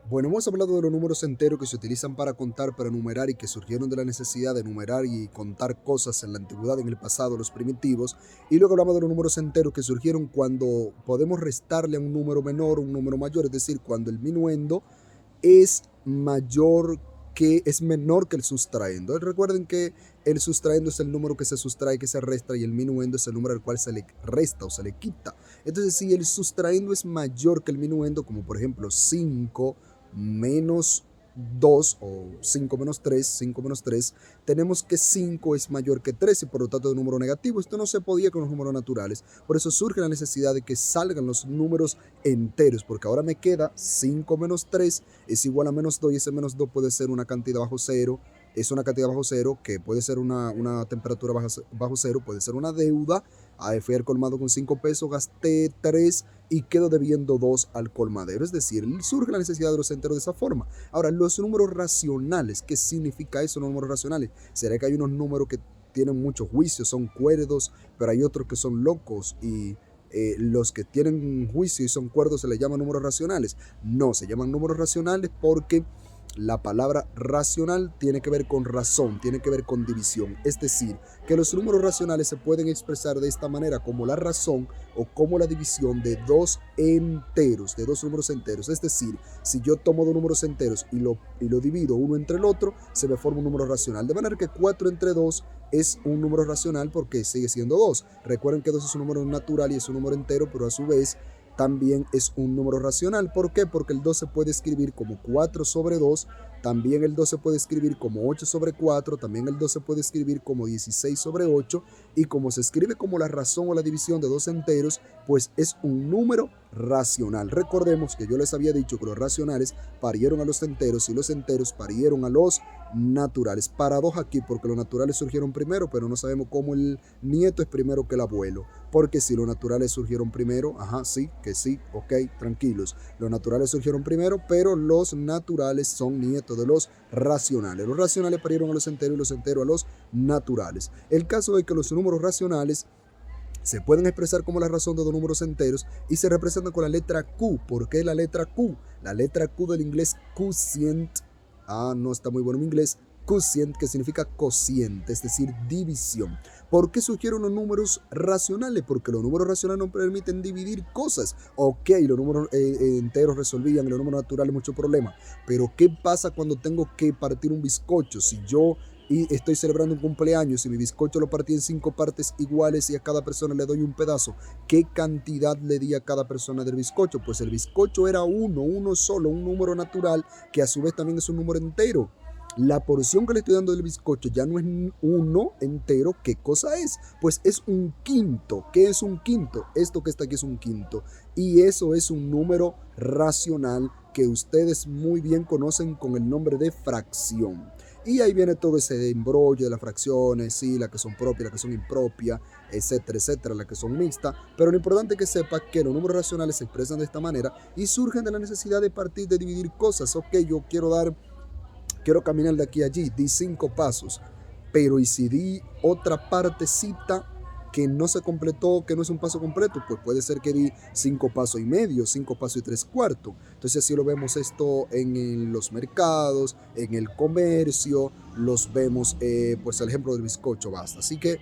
Bueno, hemos hablado de los números enteros que se utilizan para contar, para numerar y que surgieron de la necesidad de numerar y contar cosas en la antigüedad, en el pasado, los primitivos. Y luego hablamos de los números enteros que surgieron cuando podemos restarle a un número menor, un número mayor, es decir, cuando el minuendo es mayor es menor que el sustraendo. Recuerden que el sustraendo es el número que se sustrae, que se resta, y el minuendo es el número al cual se le resta o se le quita. Entonces, si el sustraendo es mayor que el minuendo, como por ejemplo 5 menos 2 o 5 menos 3, tenemos que 5 es mayor que 3 y por lo tanto es un número negativo. Esto no se podía con los números naturales. Por eso surge la necesidad de que salgan los números enteros, porque ahora me queda 5 menos 3 es igual a menos 2 y ese menos 2 puede ser una cantidad bajo cero. Es una cantidad bajo cero que puede ser una temperatura bajo cero, puede ser una deuda. Fui al colmado con 5 pesos, gasté 3 y quedo debiendo 2 al colmadero. Es decir, surge la necesidad de los enteros de esa forma. Ahora, los números racionales, ¿qué significa eso, los números racionales? ¿Será que hay unos números que tienen muchos juicios, son cuerdos, pero hay otros que son locos y los que tienen juicio y son cuerdos se les llaman números racionales? No, se llaman números racionales porque la palabra racional tiene que ver con razón, tiene que ver con división. Es decir, que los números racionales se pueden expresar de esta manera, como la razón o como la división de dos enteros, de dos números enteros. Es decir, si yo tomo dos números enteros y lo divido uno entre el otro, se me forma un número racional. De manera que 4 entre 2 es un número racional porque sigue siendo 2. Recuerden que 2 es un número natural y es un número entero, pero a su vez también es un número racional. ¿Por qué? Porque el 2 se puede escribir como 4 sobre 2, también el 2 se puede escribir como 8 sobre 4, también el 2 se puede escribir como 16 sobre 8, y como se escribe como la razón o la división de dos enteros, pues es un número racional. Recordemos que yo les había dicho que los racionales parieron a los enteros y los enteros parieron a los naturales. Paradoja aquí porque los naturales surgieron primero, pero no sabemos cómo el nieto es primero que el abuelo. Porque si los naturales surgieron primero, sí, que sí, ok, tranquilos. Los naturales surgieron primero, pero los naturales son nietos de los racionales. Los racionales parieron a los enteros y los enteros a los naturales. El caso es que los números racionales se pueden expresar como la razón de dos números enteros y se representan con la letra Q. ¿Por qué la letra Q? La letra Q del inglés quotient, no está muy bueno mi inglés, quotient, que significa cociente, es decir, división. ¿Por qué surgieron los números racionales? Porque los números racionales no permiten dividir cosas. Ok, los números enteros resolvían, los números naturales mucho problema. Pero ¿qué pasa cuando tengo que partir un bizcocho? Si yo estoy celebrando un cumpleaños y mi bizcocho lo partí en 5 partes iguales y a cada persona le doy un pedazo, ¿qué cantidad le di a cada persona del bizcocho? Pues el bizcocho era uno solo, un número natural que a su vez también es un número entero. La porción que le estoy dando del bizcocho ya no es uno entero. ¿Qué cosa es? Pues es un quinto. ¿Qué es un quinto? Esto que está aquí es un quinto. Y eso es un número racional que ustedes muy bien conocen con el nombre de fracción. Y ahí viene todo ese embrollo de las fracciones, sí, las que son propias, las que son impropias, etcétera, etcétera, las que son mixtas. Pero lo importante es que sepa que los números racionales se expresan de esta manera y surgen de la necesidad de partir, de dividir cosas. Ok, yo quiero caminar de aquí a allí, di 5 pasos, pero ¿y si di otra partecita que no se completó, que no es un paso completo? Pues puede ser que di 5 pasos y medio, 5 pasos y 3/4. Entonces así lo vemos esto en los mercados, en el comercio, los vemos, pues el ejemplo del bizcocho basta. Así que